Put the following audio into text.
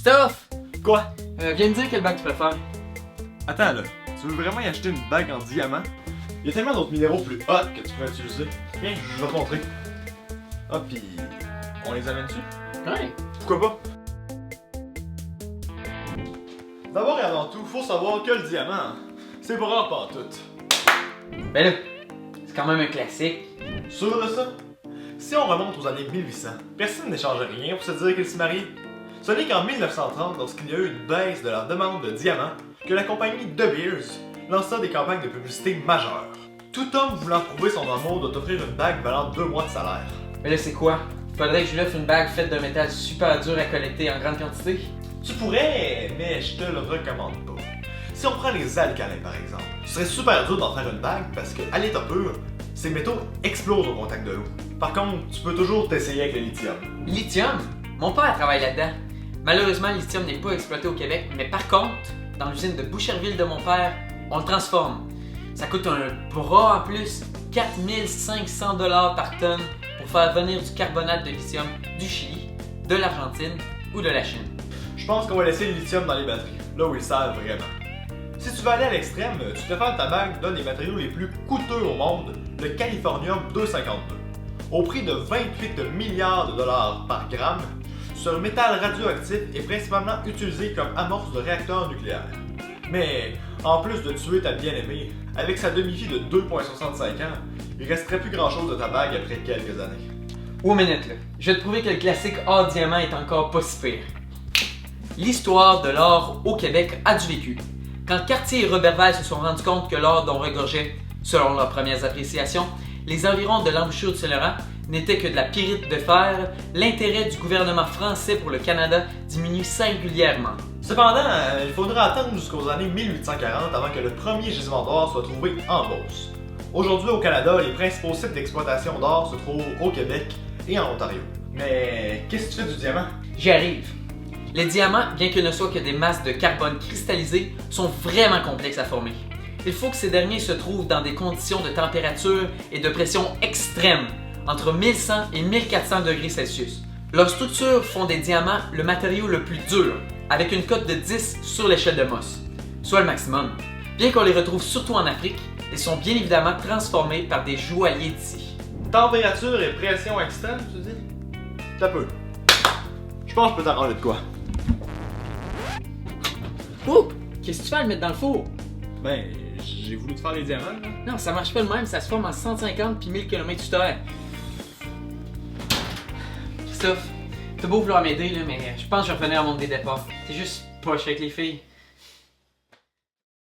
Christophe! Quoi? Viens me dire quelle bague tu préfères. Attends là, tu veux vraiment y acheter une bague en diamant? Il y a tellement d'autres minéraux plus hot que tu pourrais utiliser. Viens, je vais te montrer. Ah pis... on les amène-tu? Ouais. Pourquoi pas? D'abord et avant tout, faut savoir que le diamant, c'est pas rare pantoute. Ben là, c'est quand même un classique. Sûr de ça? Si on remonte aux années 1800, personne n'échange rien pour se dire qu'il se marie. Ce n'est qu'en 1930, lorsqu'il y a eu une baisse de la demande de diamants, que la compagnie De Beers lança des campagnes de publicité majeures. Tout homme voulant prouver son amour doit offrir une bague valant 2 mois de salaire. Mais là, c'est quoi? Faudrait que je lui offre une bague faite d'un métal super dur à collecter en grande quantité? Tu pourrais, mais je te le recommande pas. Si on prend les alcalins par exemple, ce serait super dur d'en faire une bague parce qu'à l'état pur, ces métaux explosent au contact de l'eau. Par contre, tu peux toujours t'essayer avec le lithium. Lithium? Mon père travaille là-dedans. Malheureusement, le lithium n'est pas exploité au Québec, mais par contre, dans l'usine de Boucherville de mon père, on le transforme. Ça coûte un bras en plus, 4500 $ par tonne pour faire venir du carbonate de lithium du Chili, de l'Argentine ou de la Chine. Je pense qu'on va laisser le lithium dans les batteries, là où ils servent vraiment. Si tu veux aller à l'extrême, tu préfères ta bague d'un des matériaux les plus coûteux au monde, le californium 252. Au prix de 28 milliards de dollars par gramme, ce métal radioactif est principalement utilisé comme amorce de réacteurs nucléaires. Mais en plus de tuer ta bien-aimée, avec sa demi-vie de 2,65 ans, il resterait plus grand-chose de ta bague après quelques années. Aux minutes là, je vais te prouver que le classique or diamant est encore pas si pire. L'histoire de l'or au Québec a du vécu. Quand Cartier et Roberval se sont rendus compte que l'or dont regorgeait, selon leurs premières appréciations, les environs de l'embouchure du Saint-Laurent n'était que de la pyrite de fer, l'intérêt du gouvernement français pour le Canada diminue singulièrement. Cependant, il faudra attendre jusqu'aux années 1840 avant que le premier gisement d'or soit trouvé en Beauce. Aujourd'hui au Canada, les principaux sites d'exploitation d'or se trouvent au Québec et en Ontario. Mais qu'est-ce que tu fais du diamant? J'y arrive. Les diamants, bien qu'ils ne soient que des masses de carbone cristallisées, sont vraiment complexes à former. Il faut que ces derniers se trouvent dans des conditions de température et de pression extrêmes, entre 1100 et 1400 degrés Celsius. Leurs structures font des diamants le matériau le plus dur, avec une cote de 10 sur l'échelle de Mohs, soit le maximum. Bien qu'on les retrouve surtout en Afrique, ils sont bien évidemment transformés par des joailliers d'ici. Température et pression extrême, tu dis? Ça peut. Je pense que je peux t'arranger de quoi. Oh! Qu'est-ce que tu fais à le mettre dans le four? Ben, j'ai voulu te faire les diamants, là. Non, ça marche pas le même, ça se forme en 150 puis 1000 km/h. Christophe, t'as beau vouloir m'aider, là, mais je pense que je vais revenir à mon idée de départ. T'es juste poche avec les filles.